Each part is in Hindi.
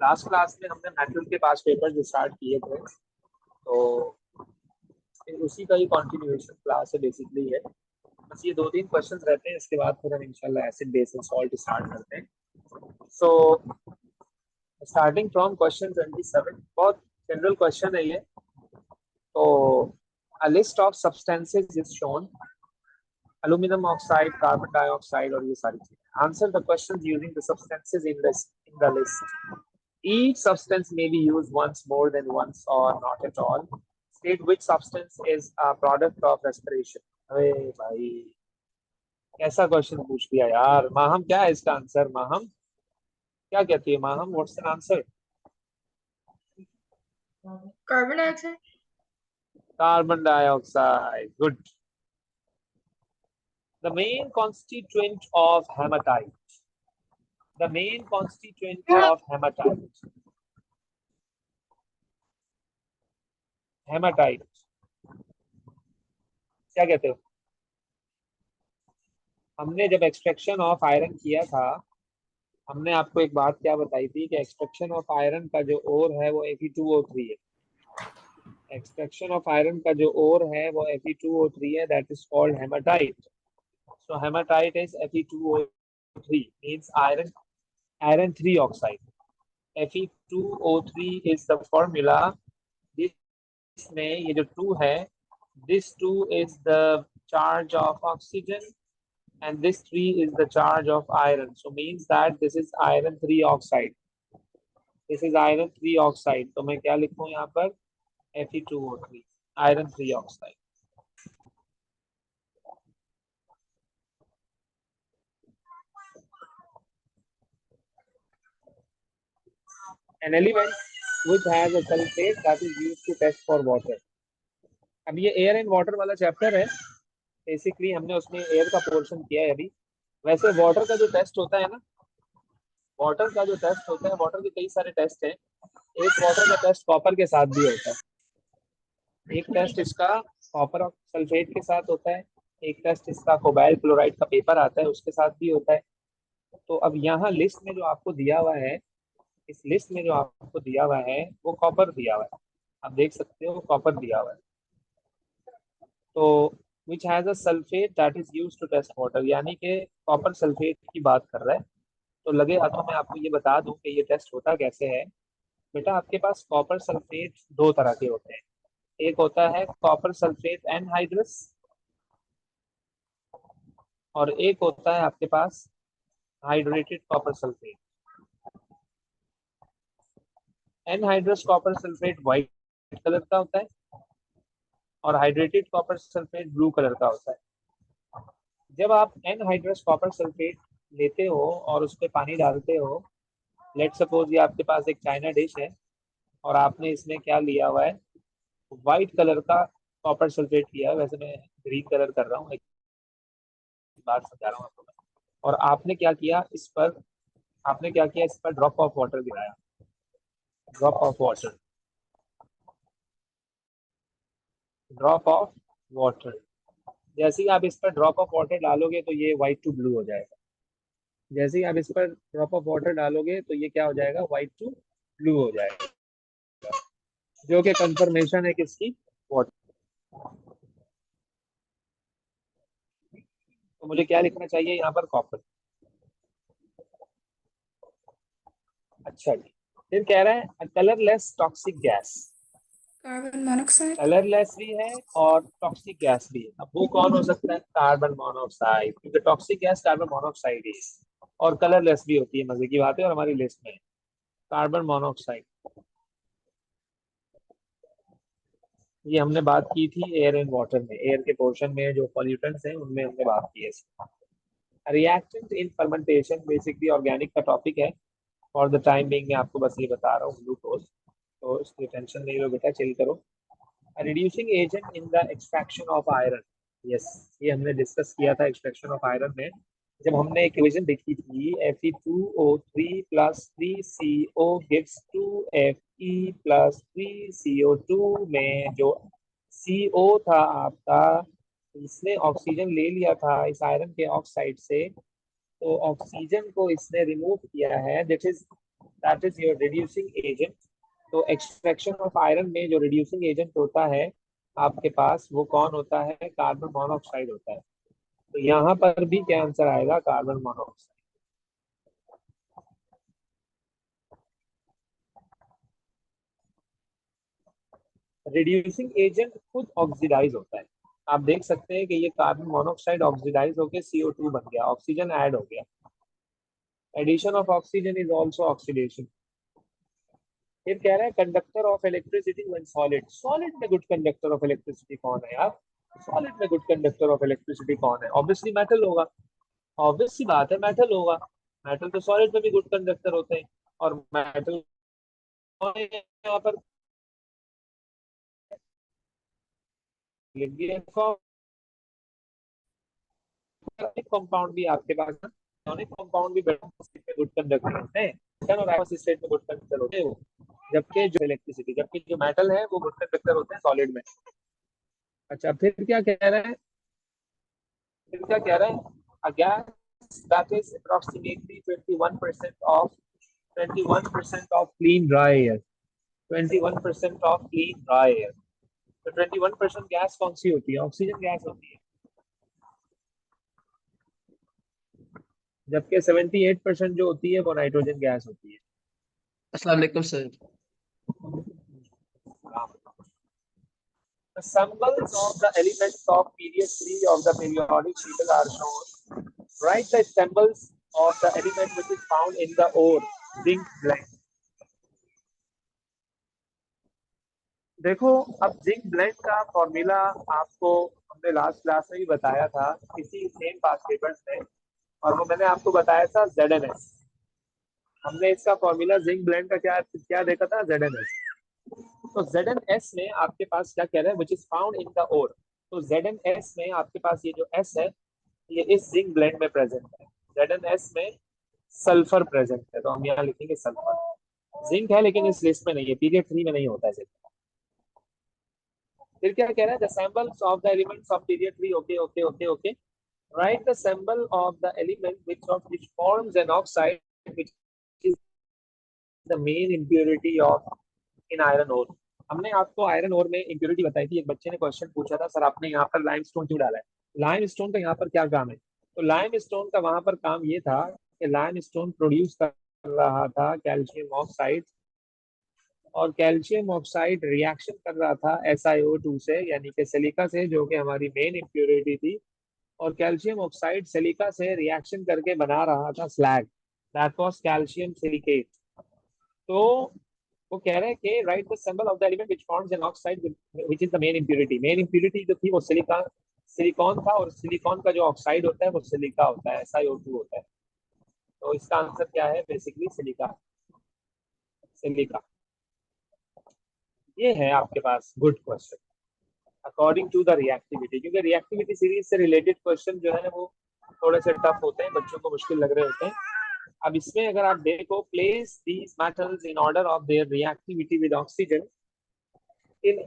लास्ट क्लास में हमने मेटल के 5 पेपर स्टार्ट किए थे, तो उसी का ही कंटिन्यूएशन क्लास है बेसिकली है। बस ये 2-3 क्वेश्चंस रहते हैं, इसके बाद फिर हम इंशाल्लाह acid base and salt start करते हैं। सो स्टार्टिंग फ्रॉम क्वेश्चन 27, बहुत जनरल क्वेश्चन है ये। तो a list of substances is shown, aluminum oxide, carbon dioxide और ये सारी चीजें। Answer the questions using the substances in the list. Each substance may be used once more than once or not at all. State which substance is a product of respiration. अरे भाई कैसा क्वेश्चन पूछ दिया यार। माहम क्या है इसका आंसर? माहम क्या कहती है? Maham what's the answer? Carbon dioxide. Carbon dioxide, good. The main constituent of hematite. The main constituent of hematite. Haematite क्या कहते हो? हमने जब एक्सट्रैक्शन ऑफ आयरन किया था, हमने आपको एक बात क्या बताई थी कि एक्सट्रैक्शन ऑफ आयरन का जो ओर है वो Fe2O3 है। एक्सट्रैक्शन ऑफ आयरन का जो ओर है वो Fe2O3 है, that is called haematite. So haematite is Fe2O3 means iron 3 oxide. Fe2O3 is the formula. इसमें ये जो 2 है, this 2 is the charge of oxygen and this 3 is the charge of iron, so means that this is iron 3 oxide. This is iron 3 oxide, तो मैं क्या लिखूं यहाँ पर? Fe2O3 iron 3 oxide. An element which has a sulfate that is used to test for water. अब ये एयर एंड वाटर वाला चैप्टर है, बेसिकली हमने उसमें एयर का पोर्शन किया है अभी। वैसे वाटर का जो टेस्ट होता है ना, वाटर का जो टेस्ट होता है, वाटर के कई सारे टेस्ट हैं। एक वाटर का टेस्ट कॉपर के साथ भी होता है, एक टेस्ट इसका कॉपर सल्फेट के साथ होता है, एक टेस्ट इसका कोबाल्ट क्लोराइड का पेपर आता है उसके साथ भी होता है। तो अब यहाँ लिस्ट में जो आपको दिया हुआ है, इस लिस्ट में जो आपको दिया हुआ है वो कॉपर दिया हुआ है। आप देख सकते हो कॉपर दिया हुआ है। तो which has a sulphate that is used to test water, यानी कि कॉपर सल्फेट की बात कर रहा है। तो लगे हाथों में आपको ये बता दूं कि ये टेस्ट होता कैसे है। बेटा आपके पास कॉपर सल्फेट 2 तरह के होते हैं। एक होता है कॉपर सल्फेट एनहाइड्रस और एक होता है आपके पास hydrated copper sulphate. Anhydrous copper sulphate white colour का होता है और hydrated copper sulphate blue colour का होता है। जब आप एनहाइड्रस कॉपर सल्फेट लेते हो और उस पर पानी डालते हो, लेट सपोज ये आपके पास एक चाइना डिश है और आपने इसमें क्या लिया हुआ है, व्हाइट कलर का कॉपर सल्फेट लिया है। वैसे मैं ग्रीन कलर कर रहा हूँ, एक बात समझा रहा हूँ आपको। और आपने क्या किया, इस पर ड्रॉप ऑफ वाटर गिराया, drop of water, drop of water. जैसे ही आप इस पर ड्रॉप ऑफ वाटर डालोगे तो ये व्हाइट टू ब्लू हो जाएगा। जैसे ही आप इस पर ड्रॉप ऑफ वाटर डालोगे तो ये क्या हो जाएगा, व्हाइट टू ब्लू हो जाएगा, जो कि कंफर्मेशन है किसकी, वाटर। तो मुझे क्या लिखना चाहिए यहाँ पर, कॉपर। अच्छा जी, फिर कह रहा है colourless toxic gas. Carbon monoxide. Colourless भी है और टॉक्सिक गैस भी है। अब वो कौन हो सकता है? कार्बन मोनोऑक्साइड, क्योंकि टॉक्सिक गैस कार्बन मोनोऑक्साइड ही है और कलरलेस भी होती है। मजे की बात है, और हमारी लिस्ट में है कार्बन मोनोऑक्साइड। ये हमने बात की थी एयर एंड वाटर में, एयर के पोर्शन में जो पॉल्यूटेंट्स हैं उनमें हमने बात की है। Reactant in fermentation basically organic का टॉपिक है। फॉर द टाइम बिंग मैं आपको बस ये बता रहा हूँ, ग्लूकोज। तो इसकी टेंशन नहीं लो बेटा, चिल करो। Reducing agent in the extraction of iron. Yes, ये हमने डिस्कस किया था एक्सट्रैक्शन ऑफ आयरन में, जब हमने इक्वेशन देखी थी Fe2O3 plus 3CO gives 2Fe plus 3CO2 में जो CO था आपका, इसने ऑक्सीजन ले लिया था इस आयरन के ऑक्साइड से, तो ऑक्सीजन को इसने रिमूव किया है, that is your reducing agent. तो एक्सट्रैक्शन ऑफ आयरन में जो रिड्यूसिंग एजेंट होता है आपके पास, वो कौन होता है? कार्बन मोनोऑक्साइड होता है। तो यहाँ पर भी क्या आंसर आएगा? Carbon monoxide. रिड्यूसिंग एजेंट खुद ऑक्सीडाइज होता है। आप देख सकते हैं कि ये कार्बन मोनोऑक्साइड ऑक्सीडाइज होकर CO2 बन गया, ऑक्सीजन ऐड हो गया। Addition of oxygen is also oxidation. फिर कह रहा है conductor of electricity when solid. Solid में गुड कंडक्टर ऑफ इलेक्ट्रिसिटी कौन है यार? सॉलिड में गुड कंडक्टर ऑफ इलेक्ट्रिसिटी कौन है? ऑब्वियसली मेटल होगा। ऑब्वियस सी बात है, मेटल होगा। मेटल तो सॉलिड में भी गुड कंडक्टर होते हैं। और मेटल यहाँ पर लिख दिया। कंपाउंड भी आपके पास है, इलेक्ट्रॉनिक कंपाउंड भी गुड कंडक्टर होते हैं और आपस स्टेट में गुड कंडक्टर होते हैं वो। जबकि जो इलेक्ट्रिसिटी, जबकि जो मेटल है वो गुड कंडक्टर होते हैं सॉलिड में। अच्छा, फिर क्या कह रहे हैं? फिर क्या कह रहे हैं? A gas that is approximately 21% of clean dry air, 21% of clean dry air। तो 21% गैस कौन सी होती है? ऑक्सीजन गैस होती है। जबकि 78% जो होती है वो नाइट्रोजन गैस होती है। अस्सलाम वालेकुम sir. The symbols of the elements of period 3 of the periodic table are shown. Write the symbols of the element which is found in the ore zinc blend. देखो, अब जिंक ब्लेंड का फॉर्मूला आपको हमने लास्ट क्लास में भी बताया था किसी सेम पास पेपर्स में, और वो मैंने आपको बताया था ZnS। हमने इसका फॉर्मूला जिंक ब्लेंड का क्या क्या देखा था? ZnS। तो ZnS में आपके पास क्या कह रहा है? Which is found in the ore. तो ZnS में आपके पास ये जो S है ये इस जिंक ब्लेंड में प्रेजेंट है। ZnS में सल्फर प्रेजेंट है, तो हम यहाँ लिखेंगे सल्फर। जिंक है लेकिन इस लिस्ट में नहीं है, पीरियड 3 में नहीं होता है जिंक। फिर क्या कह रहा है? The symbols of the elements of period 3। Okay okay okay okay. Right the symbol of the element which forms an oxide which is the main impurity of in iron ore। हमने आपको आयरन ओर में इंप्योरिटी बताई थी। एक बच्चे ने क्वेश्चन पूछा था, सर आपने यहाँ पर लाइमस्टोन क्यों डाला है? लाइमस्टोन का यहाँ पर क्या काम है? तो लाइमस्टोन का वहां पर काम ये था कि लाइमस्टोन प्रोड्यूस कर रहा था कैल्शियम ऑक्साइड, और कैल्शियम ऑक्साइड रिएक्शन कर रहा था SiO2 से, यानी कि सिलिका से, जो कि हमारी मेन इम्प्योरिटी थी। और कैल्शियम ऑक्साइड सिलिका से रिएक्शन करके बना रहा था slag, that was calcium silicate. तो वो कह रहे हैं कि right the symbol of the element which forms an oxide which is the main impurity. Main impurity जो थी वो सिलिकॉन था, और सिलिकॉन का जो ऑक्साइड होता है वो सिलिका होता है, SiO2 होता है। तो इसका आंसर क्या है? Basically silica. सिलिका ये है आपके पास good question according to the reactivity, क्योंकि रिएक्टिविटी सीरीज से रिलेटेड क्वेश्चन जो है वो थोड़े से टफ होते हैं, बच्चों को मुश्किल लग रहे होते हैं। अब इसमें अगर आप देखो, place these metals in order of their reactivity with oxygen, in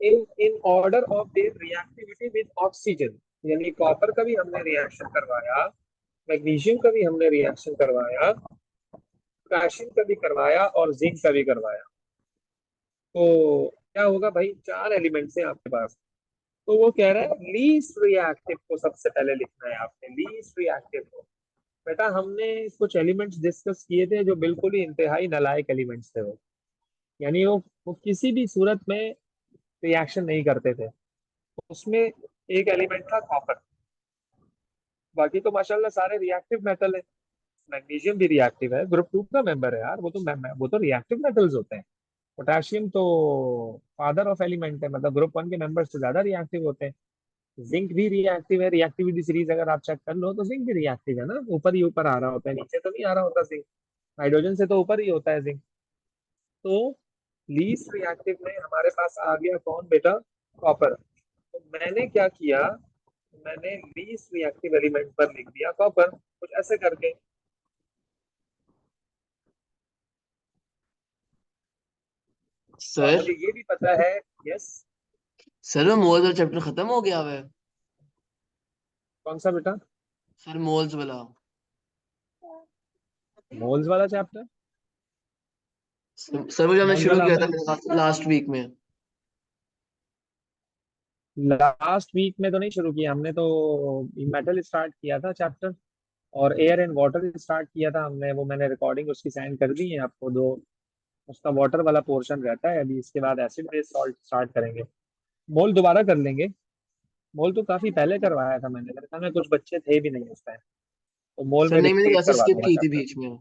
in order of their reactivity with oxygen. यानी कॉपर का भी हमने रिएक्शन करवाया, मैग्नीशियम का भी हमने रिएक्शन करवाया, पोटेशियम का भी करवाया, और जिंक का भी करवाया। तो क्या होगा भाई? 4 एलिमेंट्स हैं आपके पास। तो वो कह रहा है लीस्ट रिएक्टिव को सबसे पहले लिखना है आपने, लीस्ट रिएक्टिव को। बेटा हमने कुछ एलिमेंट्स डिस्कस किए थे जो बिल्कुल ही इंतहाई नालायक एलिमेंट्स थे वो, यानी वो किसी भी सूरत में रिएक्शन नहीं करते थे। उसमें एक एलिमेंट था कॉपर। बाकी तो माशाल्लाह सारे रिएक्टिव मेटल है। मैग्नीशियम भी रिएक्टिव है, ग्रुप 2 का मेंबर है यार, वो तो रिएक्टिव मेटल्स होते हैं। पोटेशियम तो फादर ऑफ एलिमेंट है, मतलब ग्रुप 1 के मेंबर्स से ज्यादा रिएक्टिव होते हैं। जिंक भी रिएक्टिव है, रिएक्टिविटी सीरीज अगर आप चेक कर लो तो जिंक भी रिएक्टिव है ना, ऊपर ही ऊपर आ रहा होता है, नीचे तो नहीं आ रहा होता जिंक। हाइड्रोजन से तो ऊपर ही होता है जिंक। तो लीस्ट रिएक्टिव में हमारे पास आ गया कौन बेटा? कॉपर। तो मैंने क्या किया, मैंने लीस्ट रिएक्टिव एलिमेंट पर लिख दिया कॉपर, कुछ ऐसे करके। और सर मुझे ये भी पता है, यस। सर मोल्स वाला चैप्टर खत्म हो गया है? कौन सा बेटा? सर मोल्स वाला। मोल्स वाला चैप्टर? सर वो जो हमने मोल्स शुरू वाला किया आपने था लास्ट वीक में। लास्ट वीक में तो नहीं शुरू किया हमने, तो मेटल स्टार्ट किया था चैप्टर, और एयर एंड वाटर स्टार्ट किया था हमने। वो मैंने रिकॉर्डिंग उसकी सेंड कर दी है आपको, दो उसका वाटर वाला पोर्शन रहता है। अभी इसके बाद एसिड बेस सॉल्ट स्टार्ट करेंगे। मोल दोबारा कर लेंगे। मोल तो काफी पहले करवाया था मैंने, मेरे ख्याल में कुछ बच्चे थे भी नहीं उस टाइम, तो मोल सर में नहीं, मैंने रिपीट क्लासेस करवा स्किप दूंगा की थी चैप्टर। बीच में।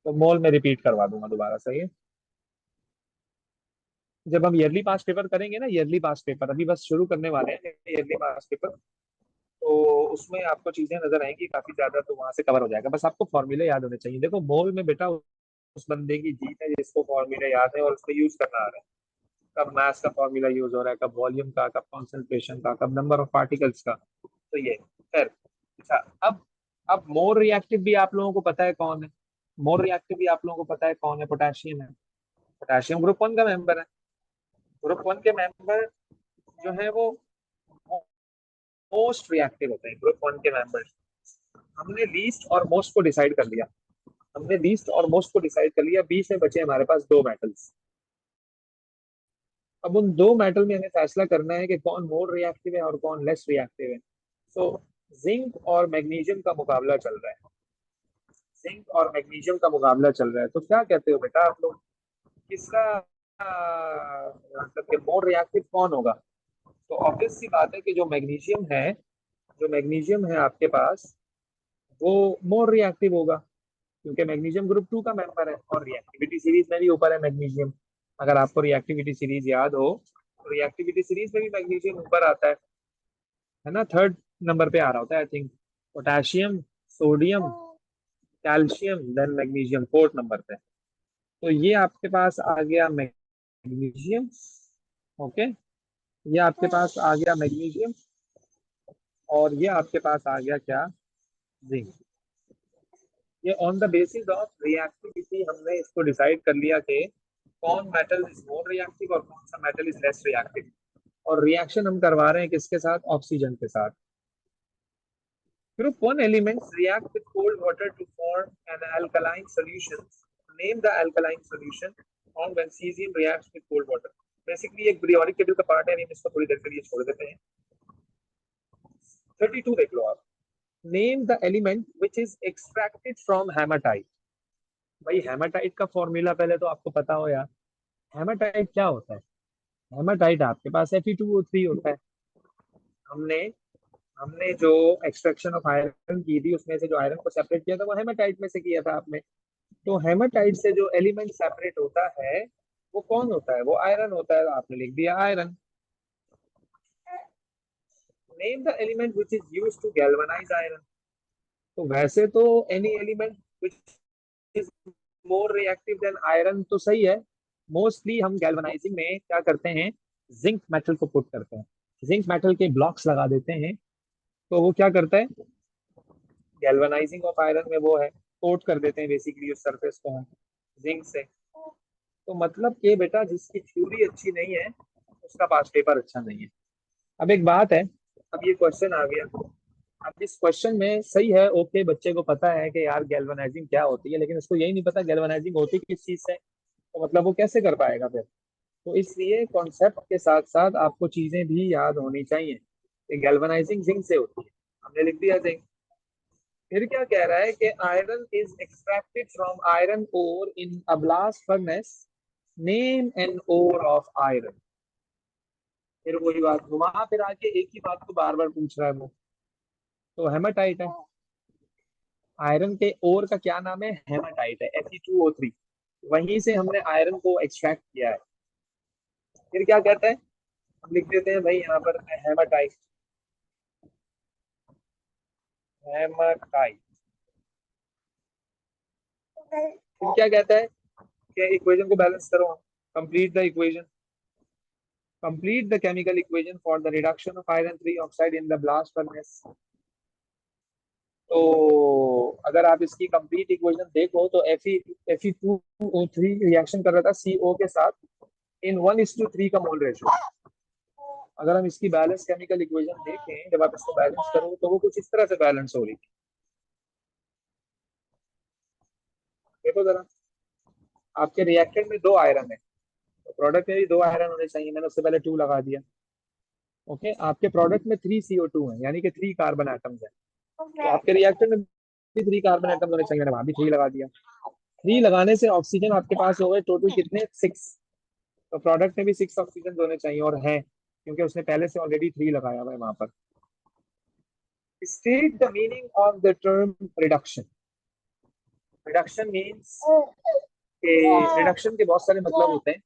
तो मोल में रिपीट करवा दूंगा दोबारा, सही है। जब हम ईयरली पास पेपर करेंगे ना, ईयरली पास पेपर अभी बस शुरू करने वाले हैं, ईयरली पास पेपर, तो उसमें आपको चीजें नजर आएंगी काफी ज्यादा, तो वहां से कवर हो जाएगा। बस आपको फॉर्मूले याद होने चाहिए। देखो मोल में बेटा उस बंदे की जीत है जिसको फॉर्मूले याद है और उसको यूज करना आ रहा है। कब मास का फॉर्मूला यूज हो रहा है, कब वॉल्यूम का, कब कॉन्सेंट्रेशन का, कब नंबर ऑफ पार्टिकल्स का, तो ये खैर। अच्छा, अब मोर रिएक्टिव भी आप लोगों को पता है कौन है। मोर रिएक्टिव भी आप लोगों को पता है कौन है, पोटेशियम है। पोटेशियम ग्रुप 1 का मेंबर है। ग्रुप 1 के मेंबर जो है वो मोस्ट रिएक्टिव होते हैं, ग्रुप 1 के मेंबर्स। हमने लीस्ट और मोस्ट को डिसाइड कर लिया। हमने लीस्ट और मोस्ट को डिसाइड कर लिया, बीच में बचे हमारे पास दो मेटल्स। अब उन दो मेटल में हमें फैसला करना है कि कौन मोर रिएक्टिव है और कौन लेस रिएक्टिव है। सो जिंक और मैग्नीशियम का मुकाबला चल रहा है। जिंक और मैग्नीशियम का मुकाबला चल रहा है, तो क्या कहते हो बेटा आप लोग, किसका मतलब मोर रिएक्टिव कौन होगा? तो ऑब्वियस सी बात है कि जो मैग्नीशियम है आपके पास, वो मोर रिएक्टिव होगा, क्योंकि मैग्नीशियम ग्रुप 2 का मेंबर है और रिएक्टिविटी सीरीज में भी ऊपर है मैग्नीशियम। अगर आपको रिएक्टिविटी सीरीज याद हो, तो रिएक्टिविटी सीरीज में भी मैग्नीशियम ऊपर आता है ना, थर्ड नंबर पे आ रहा होता है I think. Potassium, sodium, calcium, then magnesium fourth number पे। तो ये आपके पास आ गया मैग्नीशियम। ओके, ये आपके पास आ गया मैग्नीशियम, और ये आपके पास आ गया क्या, जिंक। ये on the basis of reactivity हमने इसको डिसाइड कर लिया कि कौन मेटल इज मोर रिएक्टिव और कौन सा मेटल इज लेस रिएक्टिव। और रिएक्शन हम करवा रहे हैं किसके साथ, ऑक्सीजन के साथ। Group 1 elements react with cold water to form an alkaline solution. Name the alkaline solution formed when cesium reacts with cold water. Basically एक periodic table का पार्ट है, हम इसको थोड़ी देर के लिए छोड़ देते हैं। 32 देख लो आप। Name the element which is extracted from hematite. भाई हेमाटाइट का फॉर्मूला पहले तो आपको पता हो यार। हेमाटाइट क्या होता है? हेमाटाइट आपके पास Fe2O3 होता है। हमने हमने जो एक्सट्रैक्शन ऑफ आयरन की थी, उसमें से जो आयरन को सेपरेट किया था वो हेमाटाइट में से किया था आपने। तो हेमाटाइट से जो एलिमेंट सेपरेट होता है वो कौन होता है, वो आयरन होता है। आपने लिख दिया iron. Name the element which is used to galvanise iron. तो वैसे तो any element which is more reactive than iron तो सही है। मोस्टली हम गैल्वेनाइजिंग में क्या करते हैं, जिंक मेटल को पुट करते हैं। जिंक मेटल के ब्लॉक्स लगा देते हैं, तो वो क्या करता है, गैल्वेनाइजिंग ऑफ आयरन में वो है, कोट कर देते हैं बेसिकली उस सरफेस को हम जिंक से। तो मतलब कि बेटा जिसकी थ्योरी अच्छी नहीं है उसका पास पेपर अच्छा नहीं है। अब एक बात है, अब ये क्वेश्चन आ गया। अब इस क्वेश्चन में सही है, ओके, बच्चे को पता है कि यार गैल्वेनाइजिंग क्या होती है, लेकिन उसको यही नहीं पता गैल्वेनाइजिंग होती किस चीज से, तो मतलब वो कैसे कर पाएगा फिर। तो इसलिए कॉन्सेप्ट के साथ साथ आपको चीजें भी याद होनी चाहिए कि गैल्वेनाइजिंग जिंक से होती है। हमने लिख दिया जिंक। फिर क्या कह रहा है कि iron is extracted from iron ore in a blast furnace. Name an ore of iron. फिर वही बात घुमा फिर आके एक ही बात को बार बार पूछ रहा है वो। तो हेमाटाइट है। आयरन के ओर का क्या नाम है, हेमाटाइट है, Fe2O3। वहीं से हमने आयरन को एक्सट्रैक्ट किया है। फिर क्या कहते हैं, हम लिख देते हैं भाई यहाँ पर हेमाटाइट। हेमाटाइट। फिर क्या कहता है कि इक्वेशन को बैलेंस करो, complete the equation. Complete the chemical equation for the reduction of iron 3 oxide in the blast furnace. तो अगर आप इसकी कंप्लीट इक्वेशन देखो तो Fe2O3 रिएक्शन कर रहा था CO के साथ इन 1:3 का मोल रेशियो। अगर हम इसकी बैलेंस केमिकल इक्वेशन देखें, जब आप इसको बैलेंस करो तो वो कुछ इस तरह से बैलेंस हो रही थी। देखो जरा, आपके रिएक्टेंट में 2 आयरन है, तो प्रोडक्ट में भी 2 आयरन होने चाहिए, मैंने उससे पहले 2 लगा दिया। ओके, आपके प्रोडक्ट में 3 CO2 है, यानी कि 3 कार्बन एटम्स है, तो आपके रिएक्टेंट में भी 3 कार्बन एटम्स होने चाहिए, मैंने वहां भी 3 लगा दिया। 3 लगाने से ऑक्सीजन आपके पास हो गए टोटल कितने, 6। तो प्रोडक्ट में भी 6 ऑक्सीजन होने चाहिए, और है क्योंकि उसने पहले से ऑलरेडी 3 लगाया हुआ है वहां पर। State the meaning of the term reduction. Reduction means के रिडक्शन के बहुत सारे मतलब होते हैं।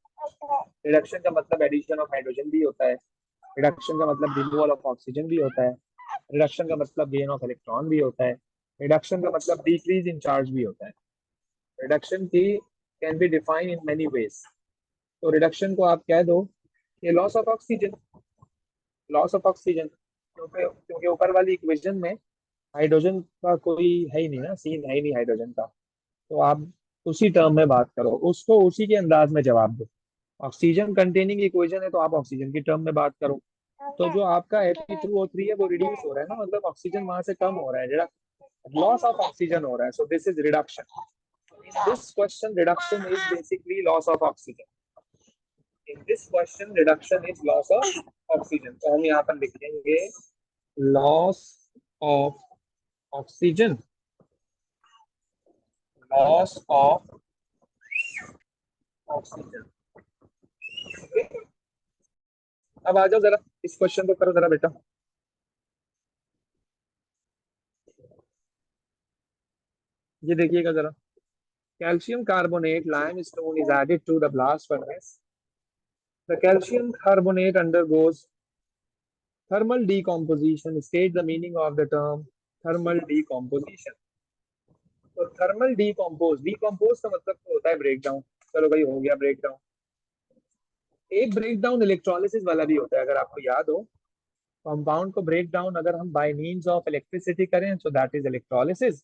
रिडक्शन का मतलब एडिशन ऑफ हाइड्रोजन भी होता है, रिडक्शन का मतलब रिमूवल ऑफ ऑक्सीजन भी होता है, रिडक्शन का मतलब गेन ऑफ इलेक्ट्रॉन भी होता है, रिडक्शन का मतलब डिक्रीज इन चार्ज भी होता है। रिडक्शन की can be define in many ways. तो रिडक्शन को आप कह दो कि loss of oxygen, loss of oxygen, क्योंकि क्योंकि ऊपर वाली इक्वेशन में हाइड्रोजन का कोई है ही नहीं ना, सीन है ही नहीं हाइड्रोजन का, तो आप उसी टर्म में बात करो, उसको उसी के अंदाज में जवाब दो। ऑक्सीजन कंटेनिंग इक्वेशन है तो आप ऑक्सीजन की टर्म में बात करो। तो जो आपका Fe2O3 है वो रिड्यूस हो रहा है ना, मतलब ऑक्सीजन वहां से कम हो रहा है, जरा लॉस ऑफ ऑक्सीजन हो रहा है, so this is reduction. In this question reduction is basically loss of oxygen. In this question reduction is loss of oxygen, तो हम यहाँ पर लिखेंगे loss of oxygen, loss of oxygen. अब आ जाओ जरा, इस क्वेश्चन को करो जरा बेटा। ये देखिएगा जरा, calcium carbonate limestone is added to the blast furnace. The calcium carbonate undergoes thermal decomposition. State the meaning of the term thermal decomposition. तो थर्मल डिकम्पोज का मतलब तो होता है ब्रेक डाउन। चलो भाई, हो गया ब्रेक डाउन। एक ब्रेक डाउन इलेक्ट्रोलिसिस वाला भी होता है, अगर आपको याद हो। कंपाउंड को ब्रेक डाउन अगर हम बाय मींस ऑफ इलेक्ट्रिसिटी करें तो दैट इज इलेक्ट्रोलिसिस,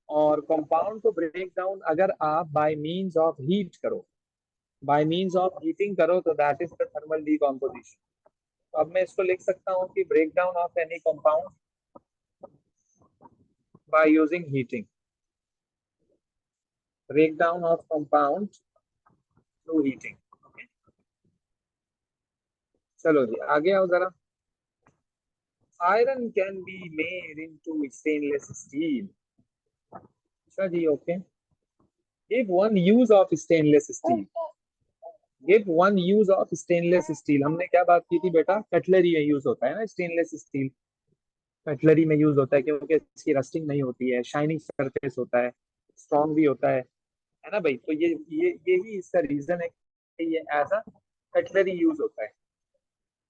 और कंपाउंड को ब्रेक डाउन अगर आप बाय मींस ऑफ हीट करो, बाय मींस ऑफ हीटिंग करो, तो that is the thermal decomposition. तो अब मैं इसको लिख सकता हूँ कि break down of any compound by using heating, break down of compound through heating. चलो जी आगे आओ जरा। Iron can be made into stainless steel. अच्छा जी, okay. Give one use of stainless steel, give one use of stainless steel. हमने क्या बात की थी बेटा, कटलरी में यूज होता है ना स्टेनलेस स्टील, कटलरी में यूज होता है क्योंकि इसकी रस्टिंग नहीं होती है, शाइनिंग सरफेस होता है, स्ट्रॉन्ग भी होता है ना भाई। तो यही इसका रीजन है कि ये एज अ कटलरी यूज होता है।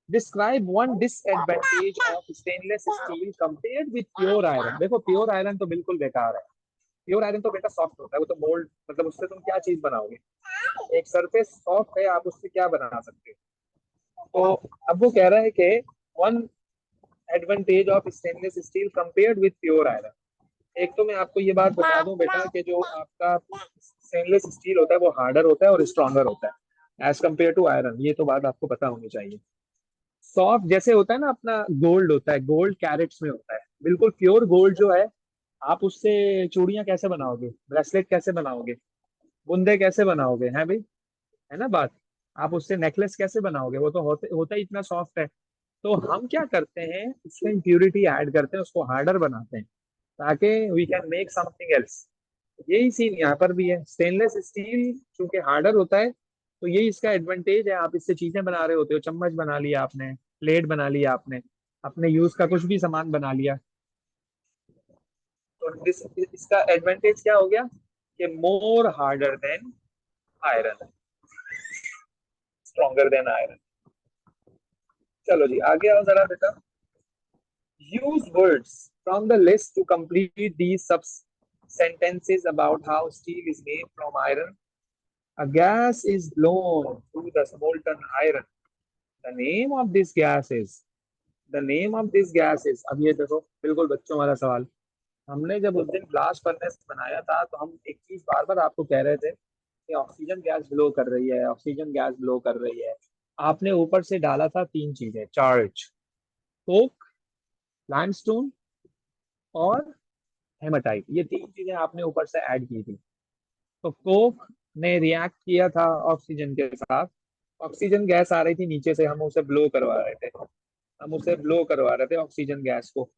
Describe one disadvantage of stainless steel compared with pure iron. देखो प्योर आयरन तो बिल्कुल बेकार है, प्योर आयरन तो बेटा सॉफ्ट होता है, वो तो मोल्ड, मतलब उससे तुम क्या चीज बनाओगे, एक सरफेस सॉफ्ट है, आप उससे क्या बना सकते हो। तो अब वो कह रहा है कि one advantage of stainless steel compared with pure iron. एक तो मैं आपको ये बात बता दूं बेटा कि जो आपका स्टेनलेस स्टील होता है वो हार्डर होता है और स्ट्रॉन्गर होता है एज कम्पेयर टू आयरन, ये तो बात आपको पता होनी चाहिए। सॉफ्ट जैसे होता है ना अपना गोल्ड होता है, गोल्ड कैरेट्स में होता है, बिल्कुल प्योर गोल्ड जो है, आप उससे चूड़ियां कैसे बनाओगे, ब्रेसलेट कैसे बनाओगे, बुंदे कैसे बनाओगे, हैं भाई, है ना बात। आप उससे नेकलेस कैसे बनाओगे, वो तो होता ही इतना सॉफ्ट है। तो हम क्या करते हैं, उसमें इम्प्यूरिटी ऐड करते हैं, उसको हार्डर बनाते हैं ताकि we can make something else. यही सीन यहाँ पर भी है, स्टेनलेस स्टील चूंकि हार्डर होता है, तो यही इसका एडवांटेज है। आप इससे चीजें बना रहे होते हो, चम्मच बना लिया आपने, प्लेट बना लिया आपने, अपने यूज का कुछ भी सामान बना लिया। तो इसका एडवांटेज क्या हो गया कि मोर harder than iron, stronger than iron. चलो जी आगे आओ जरा बेटा। use words from the list to complete these sub sentences about how steel is made from iron. A gas is blown through the molten iron. The name of this gas is, the name of this gas is, अब ये देखो बिल्कुल बच्चों वाला सवाल। हमने जब उस दिन ब्लास्ट फर्नेस बनाया था तो हम एक चीज बार बार आपको कह रहे थे कि ऑक्सीजन गैस ब्लो कर रही है, ऑक्सीजन गैस ब्लो कर रही है। आपने ऊपर से डाला था 3 चीजें, चार्ज, कोक, लाइमस्टोन और हेमाटाइट, ये 3 चीजें आपने ऊपर से ऐड की थी। तो कोक ने रिएक्ट किया था ऑक्सीजन के साथ। ऑक्सीजन गैस आ रही थी नीचे से, हम उसे ब्लो करवा रहे थे, हम उसे ब्लो करवा रहे थे ऑक्सीजन गैस को।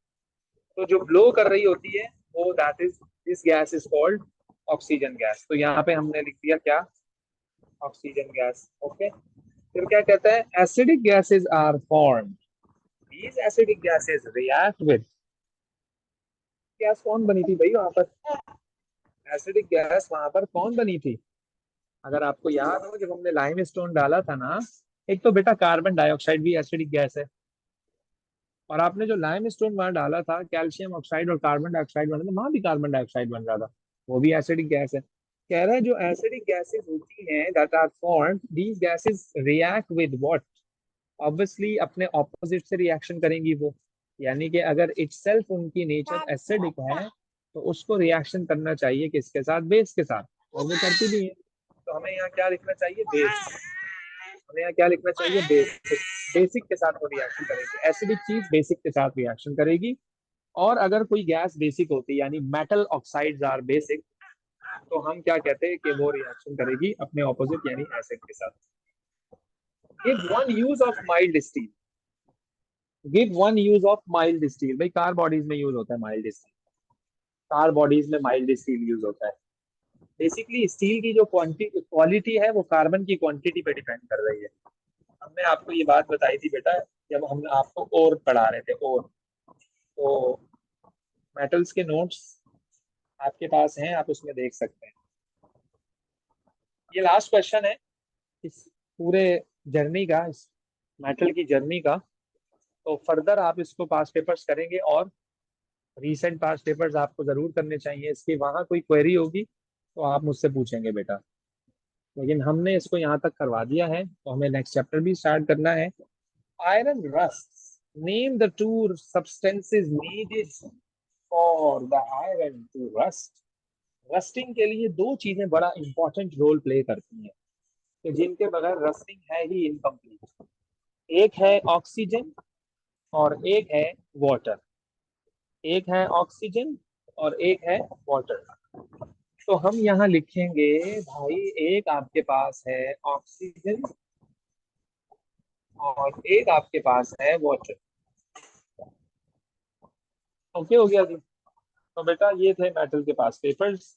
तो जो ब्लो कर रही होती है वो that is, this gas is called oxygen gas. तो यहाँ पे हमने लिख दिया क्या, ऑक्सीजन गैस। ओके, फिर क्या कहता है, acidic gases are formed, these acidic gases react with, gas कौन बनी थी भाई वहां पर, एसिडिक गैस वहां पर कौन बनी थी? अगर आपको याद हो जब हमने लाइम स्टोन डाला था ना, एक तो बेटा कार्बन डाइऑक्साइड भी एसिडिक गैस है, और आपने जो लाइम स्टोन वहां डाला था कैल्शियम ऑक्साइड और कार्बन डाइऑक्साइड बना था, वहां भी कार्बन डाइऑक्साइड बन रहा था, वो भी एसिडिक गैस है। कह रहा है जो एसिडिक गैसेस होती हैं that are formed, these gases react with what, obviously अपने ऑपोजिट से रिएक्शन करेंगी वो। यानी कि अगर इटसेल्फ उनकी नेचर एसिडिक है तो उसको रिएक्शन करना चाहिए किसके साथ, बेस के साथ, और वो करती भी है। तो हमें यहाँ क्या लिखना चाहिए, बेस। हमें यहाँ क्या लिखना चाहिए, बेसिक। बेसिक के साथ वो रिएक्शन करेगी, एसिडिक चीज बेसिक के साथ रिएक्शन करेगी। और अगर कोई गैस बेसिक होती है यानी मेटल ऑक्साइड्स आर बेसिक, तो हम क्या कहते हैं कि वो रिएक्शन करेगी अपने ऑपोजिट यानी एसिड के साथ। Give one use of mild steel, give one use of mild steel. भाई कार बॉडीज में यूज होता है माइल्ड स्टील, कार बॉडीज में माइल्ड स्टील यूज होता है। बेसिकली स्टील की जो क्वालिटी है वो कार्बन की क्वांटिटी पे डिपेंड कर रही है। हमने आपको ये बात बताई थी बेटा जब हम आपको ओर पढ़ा रहे थे, ओर। तो मेटल्स के नोट्स आपके पास हैं, आप उसमें देख सकते हैं। ये लास्ट क्वेश्चन है इस पूरे जर्नी का, इस मेटल की जर्नी का। तो फर्दर आप इसको पास पेपर्स करेंगे, और रीसेंट पास पेपर्स आपको जरूर करने चाहिए। इसकी वहां कोई क्वेरी होगी तो आप मुझसे पूछेंगे बेटा, लेकिन हमने इसको यहाँ तक करवा दिया है तो हमें नेक्स्ट चैप्टर भी स्टार्ट करना है। Iron rust, name the two substances needed for the iron to rust. Rusting के लिए दो चीजें बड़ा इंपॉर्टेंट रोल प्ले करती हैं, कि जिनके बगैर रस्टिंग है ही इनकम्प्लीट। एक है ऑक्सीजन और एक है वाटर। एक है ऑक्सीजन और एक है वाटर। तो हम यहाँ लिखेंगे भाई, एक आपके पास है ऑक्सीजन और एक आपके पास है वाटर। ओके हो गया जी। तो बेटा ये थे मेटल के पास पेपर्स।